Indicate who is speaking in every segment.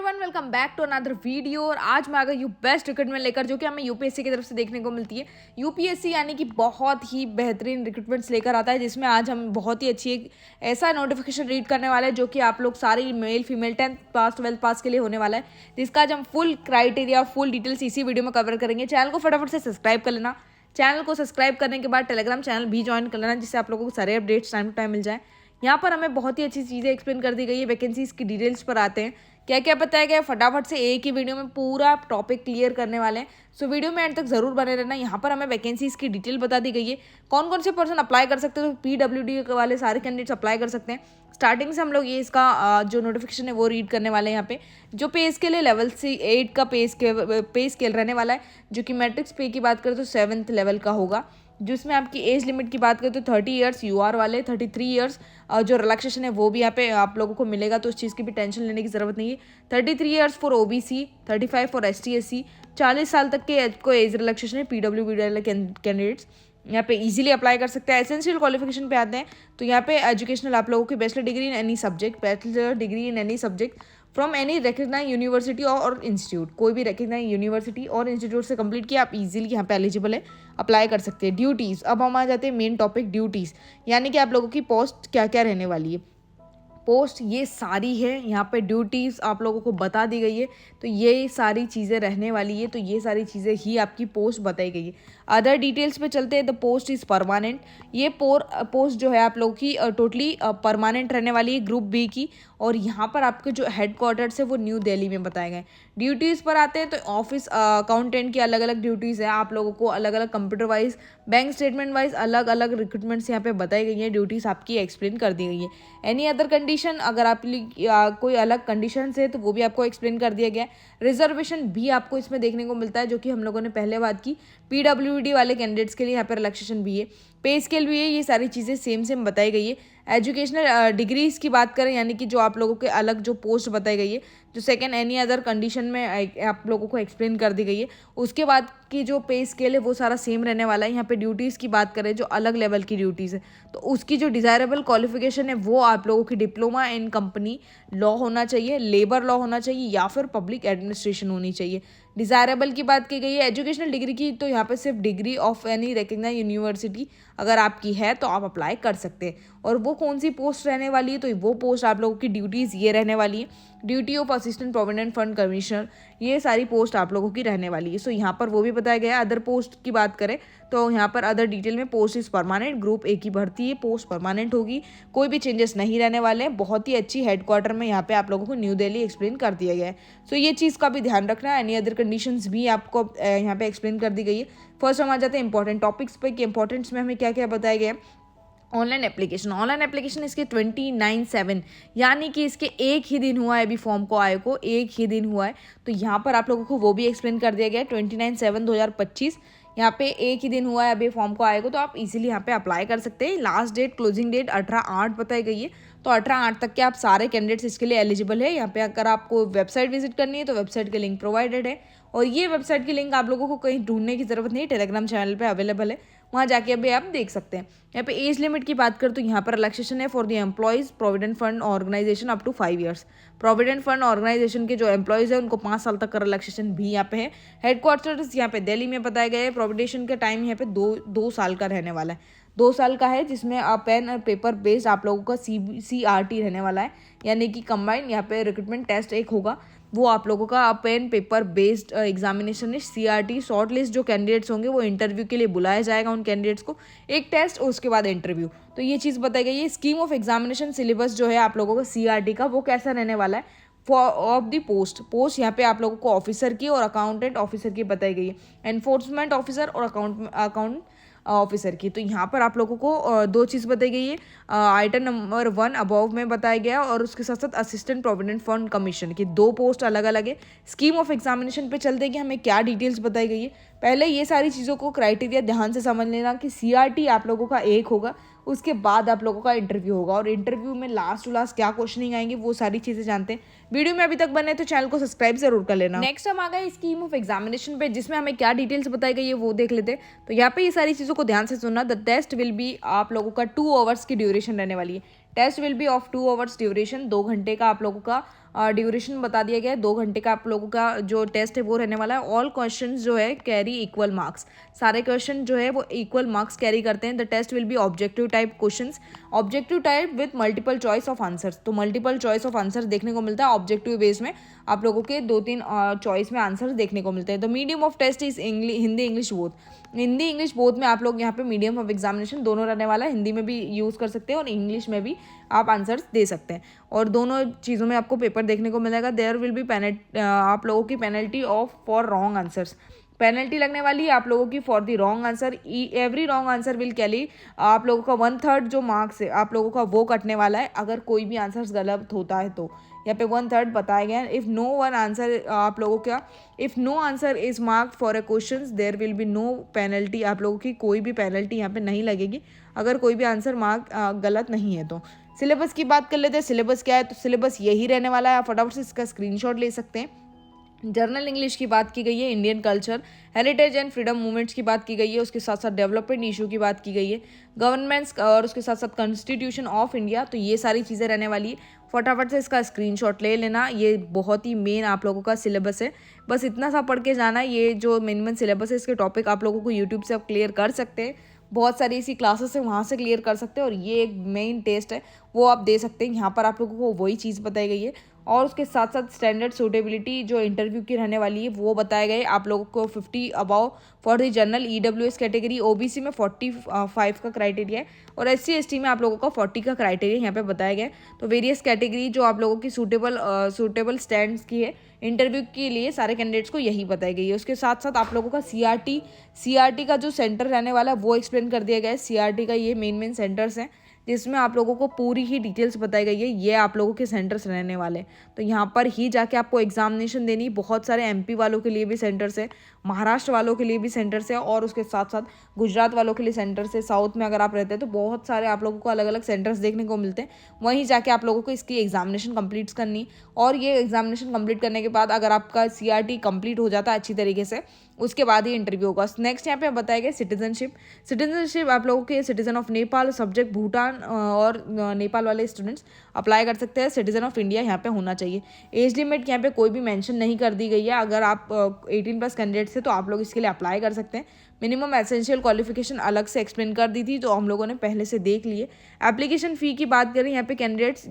Speaker 1: Everyone, welcome back to another video. और आज मैं आ गई बेस्ट रिक्रूटमेंट लेकर, जो कि हमें यूपीएससी की तरफ से देखने को मिलती है। यूपीएससी यानी कि बहुत ही बेहतरीन रिक्रूटमेंट्स लेकर आता है, जिसमें आज हम बहुत ही अच्छी एक ऐसा नोटिफिकेशन रीड करने वाले हैं जो कि आप लोग सारे मेल फीमेल 10th पास 12th पास के लिए होने वाला है, जिसका आज हम फुल क्राइटेरिया फुल डिटेल्स इसी वीडियो में कवर करेंगे। चैनल को फटाफट से सब्सक्राइब कर लेना। चैनल को सब्सक्राइब करने के बाद टेलीग्राम चैनल भी ज्वाइन कर लेना, जिससे आप लोगों को सारे अपडेट्स टाइम टू टाइम मिल जाए। यहाँ पर हमें बहुत ही अच्छी चीज़ें एक्सप्लेन कर दी गई है। वैकेंसीज की डिटेल्स पर आते हैं, क्या क्या बताया गया है, फटाफट से एक ही वीडियो में पूरा टॉपिक क्लियर करने वाले हैं। सो वीडियो में एंड तक जरूर बने रहना। यहाँ पर हमें वैकेंसीज की डिटेल बता दी गई है, कौन कौन से पर्सन अप्लाई कर सकते हैं। तो पीडब्ल्यूडी वाले सारे कैंडिडेट्स अप्लाई कर सकते हैं। स्टार्टिंग से हम लोग ये इसका जो नोटिफिकेशन है वो रीड करने वाले हैं। यहाँ पे जो पे स्केल है लेवल से 8 का पे स्केल रहने वाला है, जो कि मैट्रिक्स पे की बात करें तो 7th लेवल का होगा। जिसमें आपकी एज लिमिट की बात करें तो 30 ईयर्स यूआर वाले, 33 ईयर्स जो रिलैक्सेशन है वो भी यहाँ पे आप लोगों को मिलेगा, तो उस चीज़ की भी टेंशन लेने की ज़रूरत नहीं है। 33 years for OBC, 35 for ST SC, 40 साल तक के को एज रिलैक्सेशन है पीडब्ल्यूडी वाले कैंडिडेट्स यहाँ पे इजीली अप्लाई कर सकते हैं। एसेंशियल क्वालिफिकेशन पे आते हैं तो यहाँ पे एजुकेशनल आप लोगों की bachelor degree in any subject, bachelor degree in any subject from any recognise university और इंस्टीट्यूट, कोई भी रिकग्नाइज यूनिवर्सिटी और इंस्टीट्यूट से कंप्लीट किया आप इजीली यहाँ पे एलिजिबल है, अप्लाई कर सकते हैं। ड्यूटीज़, अब हम आ जाते हैं मेन टॉपिक ड्यूटीज़, यानी कि आप लोगों की पोस्ट क्या क्या रहने वाली है। पोस्ट ये सारी है, यहाँ पे ड्यूटीज़ आप लोगों को बता दी गई है, तो ये सारी चीज़ें रहने वाली है, तो ये सारी चीज़ें ही आपकी पोस्ट बताई गई है। अदर डिटेल्स पे चलते हैं। द पोस्ट इज़ परमानेंट, ये पोस्ट जो है आप लोगों की टोटली परमानेंट रहने वाली है ग्रुप बी की, और यहाँ पर आपके जो हेडक्वार्टर्स है वो न्यू दिल्ली में बताए गए। ड्यूटीज़ पर आते हैं तो ऑफिस अकाउंटेंट की अलग अलग ड्यूटीज़ है, आप लोगों को अलग अलग computer wise bank statement wise अलग अलग रिक्रूटमेंट्स यहाँ पे बताई गई हैं, ड्यूटीज़ आपकी एक्सप्लेन कर दी गई है। एनी अदर कंडीशन, अगर आप कोई अलग कंडीशन है तो वो भी आपको एक्सप्लेन कर दिया गया है। रिजर्वेशन भी आपको इसमें देखने को मिलता है, जो कि हम लोगों ने पहले बात की। पीडब्ल्यूडी वाले कैंडिडेट्स के लिए यहाँ पर रिलैक्सेशन भी है, पे स्केल भी है, ये सारी चीज़ें सेम सेम बताई गई है। एजुकेशनल डिग्रीज़ की बात करें, यानी कि जो आप लोगों के अलग जो पोस्ट बताई गई है, जो सेकंड एनी अदर कंडीशन में आप लोगों को एक्सप्लेन कर दी गई है। उसके बाद की जो पे स्केल है वो सारा सेम रहने वाला है। यहाँ पे ड्यूटीज़ की बात करें, जो अलग लेवल की ड्यूटीज़ है, तो उसकी जो डिज़ायरेबल क्वालिफिकेशन है वो आप लोगों की डिप्लोमा इन कंपनी लॉ होना चाहिए, लेबर लॉ होना चाहिए, या फिर पब्लिक एडमिनिस्ट्रेशन होनी चाहिए। डिज़ायरेबल की बात की गई है। एजुकेशनल डिग्री की तो यहाँ पे सिर्फ degree of any recognise university अगर आपकी है तो आप अप्लाई कर सकते हैं। और वो कौन सी पोस्ट रहने वाली है, तो वो पोस्ट आप लोगों की ड्यूटीज़ ये रहने वाली है। Duty of assistant provident fund commissioner, ये सारी पोस्ट आप लोगों की रहने वाली है। सो यहाँ पर वो भी बताया गया है। अदर पोस्ट की बात करें तो यहाँ पर अदर डिटेल में post is permanent, group A की भर्ती है, पोस्ट परमानेंट होगी, कोई भी चेंजेस नहीं रहने वाले हैं। बहुत ही अच्छी हेडक्वार्टर में यहाँ पे आप लोगों को न्यू दिल्ली एक्सप्लेन कर दिया गया है। सो ये चीज़ का भी ध्यान रखना है। एनी अदर कंडीशंस भी आपको यहाँ पे एक्सप्लेन कर दी गई है। फर्स्ट हम आ जाते हैं इंपॉर्टेंट टॉपिक्स पे कि इंपॉर्टेंट्स में हमें क्या क्या बताया गया है। ऑनलाइन एप्लीकेशन इसके 29/7, यानी कि इसके एक ही दिन हुआ है, अभी फॉर्म को आए को एक ही दिन हुआ है, तो यहाँ पर आप लोगों को वो भी एक्सप्लेन कर दिया गया है। 29/7/2025 यहाँ पे एक ही दिन हुआ है अभी फॉर्म को आए को, तो आप इजीली यहाँ पे अप्लाई कर सकते हैं। लास्ट डेट क्लोजिंग डेट 18/8 बताई गई है, तो 18/8 तक के आप सारे कैंडिडेट्स इसके लिए एलिजिबल है। यहाँ पे अगर आपको वेबसाइट विजिट करनी है तो वेबसाइट के लिंक प्रोवाइडेड है, और ये वेबसाइट की लिंक आप लोगों को कहीं ढूंढने की जरूरत नहीं, टेलीग्राम चैनल पे अवेलेबल है, वहाँ जाके अभी आप देख सकते हैं। यहाँ पे एज लिमिट की बात करें तो यहाँ पर रिलैक्सेशन है for the employees provident fund organisation up to 5 years. Provident fund organisation के जो एम्प्लॉयज़ है उनको 5 साल तक का रिलैक्सेशन भी यहाँ पे है। हेडक्वार्टर्स यहाँ पे दिल्ली में बताया गया है। प्रोविडेशन का टाइम यहाँ पे दो साल का रहने वाला है, 2 साल का है, जिसमें पेन और पेपर बेस्ड आप लोगों का CRT रहने वाला है, यानी कि कंबाइंड यहाँ पे रिक्रूटमेंट टेस्ट एक होगा, वो आप लोगों का पेन पेपर बेस्ड एग्जामिनेशन है। CRT शॉर्ट लिस्ट जो कैंडिडेट्स होंगे वो इंटरव्यू के लिए बुलाया जाएगा, उन कैंडिडेट्स को एक टेस्ट और उसके बाद इंटरव्यू, तो ये चीज़ बताई गई है। स्कीम ऑफ एग्जामिनेशन सिलेबस जो है आप लोगों का CRT का वो कैसा रहने वाला है ऑफ द पोस्ट यहाँ पे आप लोगों को ऑफिसर की और अकाउंटेंट ऑफिसर की बताई गई है, एनफोर्समेंट ऑफिसर और अकाउंट ऑफिसर की। तो यहाँ पर आप लोगों को दो चीज़ बताई गई है। आइटम नंबर 1 अबव में बताया गया, और उसके साथ साथ असिस्टेंट प्रोविडेंट फंड कमीशन की 2 पोस्ट अलग अलग है। स्कीम ऑफ एग्जामिनेशन पे चलते हैं कि हमें क्या डिटेल्स बताई गई है। पहले ये सारी चीज़ों को क्राइटेरिया ध्यान से समझ लेना कि CRT आप लोगों का एक होगा, उसके बाद आप लोगों का इंटरव्यू होगा, और इंटरव्यू में लास्ट टू लास्ट क्या क्वेश्चनिंग आएंगे वो सारी चीज़ें जानते हैं। वीडियो में अभी तक बने तो चैनल को सब्सक्राइब जरूर कर लेना। नेक्स्ट हम आ गए स्कीम ऑफ एग्जामिनेशन पे, जिसमें हमें क्या डिटेल्स बताई गई है वो देख लेते हैं। तो यहाँ पे ये सारी चीज़ों को ध्यान से सुनना। द टेस्ट विल बी आप लोगों का 2 आवर्स की ड्यूरेशन रहने वाली है। Test will be of 2 hours duration, 2 घंटे का आप लोगों का ड्यूरेशन बता दिया गया है, 2 घंटे का आप लोगों का जो टेस्ट है वो रहने वाला है। ऑल क्वेश्चन जो है कैरी इक्वल मार्क्स, सारे क्वेश्चन जो है वो इक्वल मार्क्स कैरी करते हैं। The test will be objective type questions, objective type with multiple choice of answers. तो मल्टीपल चॉइस ऑफ आंसर्स देखने को मिलता है ऑब्जेक्टिव बेस में, आप लोगों के 2-3 चॉइस में आंसर्स देखने को मिलते हैं। The medium of test is Hindi English both, Hindi English both में आप लोग यहाँ पे मीडियम ऑफ एग्जामिनेशन दोनों रहने वाला है, हिंदी में भी यूज़ कर सकते हैं और इंग्लिश में भी आप आंसर्स दे सकते हैं, और दोनों चीज़ों में आपको पेपर देखने को मिलेगा। देयर विल बी आप लोगों की penalty of for wrong answers, penalty लगने वाली है आप लोगों की for the wrong answer. Every wrong answer will carry आप लोगों का 1/3 जो मार्क्स है आप लोगों का वो कटने वाला है अगर कोई भी आंसर गलत होता है तो। यहाँ पे 1/3 बताया गया है। इफ़ नो वन आंसर आप लोगों का, if no answer is marked for a question there will be no penalty, आप लोगों की कोई भी पेनल्टी यहाँ पे नहीं लगेगी अगर कोई भी आंसर मार्क गलत नहीं है तो। सिलेबस की बात कर लेते हैं, सिलेबस क्या है, तो सिलेबस यही रहने वाला है, आप फटाफट से इसका स्क्रीनशॉट ले सकते हैं। जर्नल इंग्लिश की बात की गई है, Indian culture, heritage and freedom movements की बात की गई है, उसके साथ साथ डेवलपमेंट इशू की बात की गई है, गवर्नमेंट्स और उसके साथ साथ कॉन्स्टिट्यूशन ऑफ इंडिया, तो ये सारी चीज़ें रहने वाली है। फटाफट से इसका स्क्रीनशॉट ले लेना, ये बहुत ही मेन आप लोगों का सिलेबस है, बस इतना सा पढ़ के जाना। ये जो मेन सिलेबस है इसके टॉपिक आप लोगों को यूट्यूब से आप क्लियर कर सकते हैं, बहुत सारी ऐसी क्लासेस है वहाँ से क्लियर कर सकते हैं, और ये एक मेन टेस्ट है वो आप दे सकते हैं। यहाँ पर आप लोगों को वही चीज़ बताई गई है, और उसके साथ साथ स्टैंडर्ड सूटेबिलिटी जो इंटरव्यू की रहने वाली है वो बताए गए आप लोगों को। 50 above for the general EWS category, OBC में 45 का क्राइटेरिया है, और SC ST में आप लोगों का 40 का क्राइटेरिया यहाँ पे बताया गया है। तो वेरियस कैटेगरी जो आप लोगों की सूटेबल स्टैंड्स की है इंटरव्यू के लिए सारे कैंडिडेट्स को यही बताई गई है। उसके साथ साथ आप लोगों का CRT का जो सेंटर रहने वाला है वो एक्सप्लेन कर दिया गया है। CRT का ये मेन सेंटर्स हैं जिसमें आप लोगों को पूरी ही डिटेल्स बताई गई है, ये आप लोगों के सेंटर्स रहने वाले, तो यहाँ पर ही जाके आपको एग्जामिनेशन देनी। बहुत सारे MP वालों के लिए भी सेंटर्स है, महाराष्ट्र वालों के लिए भी सेंटर्स है, और उसके साथ साथ गुजरात वालों के लिए सेंटर्स है। साउथ में अगर आप रहते हैं तो बहुत सारे आप लोगों को अलग अलग सेंटर्स देखने को मिलते हैं, वहीं जाके आप लोगों को इसकी एग्जामिनेशन कंप्लीट करनी, और ये एग्जामिनेशन कंप्लीट करने के बाद अगर आपका CRT कंप्लीट हो जाता है अच्छी तरीके से, उसके बाद ही इंटरव्यू होगा। नेक्स्ट यहाँ पे बताया गया सिटीजनशिप आप लोगों के citizen of Nepal, subject Bhutan और नेपाल वाले स्टूडेंट्स अप्लाई कर सकते हैं। सिटीजन ऑफ इंडिया यहाँ पे होना चाहिए। एज लिमिट यहाँ पे कोई भी मेंशन नहीं कर दी गई है, अगर आप 18+ कैंडिडेट्स है तो आप लोग इसके लिए अप्लाई कर सकते हैं। मिनिमम एसेंशियल क्वालिफिकेशन अलग से एक्सप्लेन कर दी थी, तो हम लोगों ने पहले से देख लिए। एप्लीकेशन फ़ी की बात करें, यहाँ पे candidates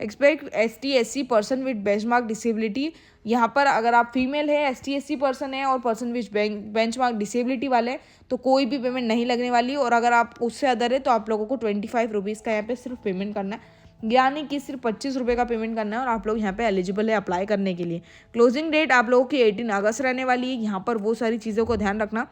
Speaker 1: expect ST SC person with benchmark disability, यहाँ पर अगर आप फीमेल है, ST SC पर्सन है और पर्सन विद बेंचमार्क डिसेबिलिटी वाले हैं तो कोई भी पेमेंट नहीं लगने वाली, और अगर आप उससे अदर है तो आप लोगों को 25 रुपीज़ का यहाँ पे सिर्फ पेमेंट करना है, यानी कि सिर्फ 25 रुपये का पेमेंट करना है, और आप लोग यहाँ पे एलिजिबल है अप्लाई करने के लिए। क्लोजिंग डेट आप लोगों की 18 अगस्त रहने वाली है, यहाँ पर वो सारी चीज़ों को ध्यान रखना।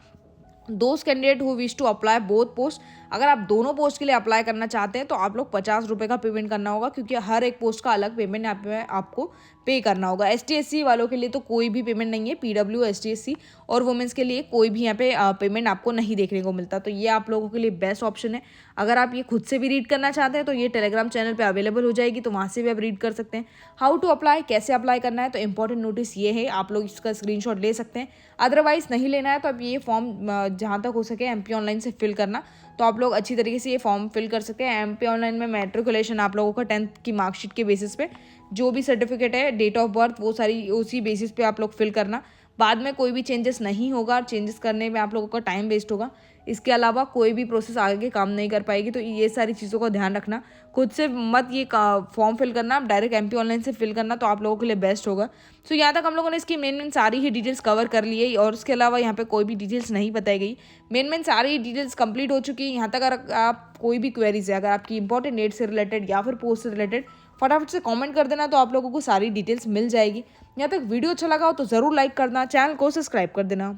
Speaker 1: Those candidate who wish to apply both post, अगर आप दोनों पोस्ट के लिए अप्लाई करना चाहते हैं तो आप लोग 50 रुपये का पेमेंट करना होगा, क्योंकि हर एक पोस्ट का अलग पेमेंट यहाँ पे आपको पे करना होगा। ST SC वालों के लिए तो कोई भी पेमेंट नहीं है, PW ST SC और वुमेंस के लिए कोई भी यहाँ पे पेमेंट आपको नहीं देखने को मिलता, तो ये आप लोगों के लिए बेस्ट ऑप्शन है। अगर आप ये खुद से भी रीड करना चाहते हैं तो ये टेलीग्राम चैनल पे अवेलेबल हो जाएगी, तो वहाँ से भी आप रीड कर सकते हैं। हाउ टू अप्लाई, कैसे अप्लाई करना है, तो इंपॉर्टेंट नोटिस ये है, आप लोग इसका स्क्रीनशॉट ले सकते हैं। अदरवाइज नहीं लेना है तो आप ये फॉर्म जहाँ तक हो सके MP ऑनलाइन से फिल करना, तो आप लोग अच्छी तरीके से ये फॉर्म फिल कर सकते हैं। MP ऑनलाइन में मैट्रिकुलेशन आप लोगों का 10th की मार्कशीट के बेसिस पे जो भी सर्टिफिकेट है, डेट ऑफ बर्थ, वो सारी उसी बेसिस पे आप लोग फिल करना। बाद में कोई भी चेंजेस नहीं होगा, चेंजेस करने में आप लोगों का टाइम वेस्ट होगा, इसके अलावा कोई भी प्रोसेस आगे काम नहीं कर पाएगी, तो ये सारी चीज़ों का ध्यान रखना। खुद से मत ये फॉर्म फिल करना, आप डायरेक्ट MP ऑनलाइन से फिल करना, तो आप लोगों के लिए बेस्ट होगा। सो यहाँ तक हम लोगों ने इसकी मेन सारी ही डिटेल्स कवर कर ली है, और उसके अलावा यहाँ पे कोई भी डिटेल्स नहीं बताई गई। मेन सारी डिटेल्स कंप्लीट हो चुकी है। यहाँ तक अगर आप कोई भी क्वेरीज है, अगर आपकी इंपॉर्टेंट डेट से रिलेटेड या फिर पोस्ट से रिलेटेड, फटाफट से कमेंट कर देना, तो आप लोगों को सारी डिटेल्स मिल जाएगी। यहाँ तक वीडियो अच्छा लगा हो तो ज़रूर लाइक करना, चैनल को सब्सक्राइब कर देना।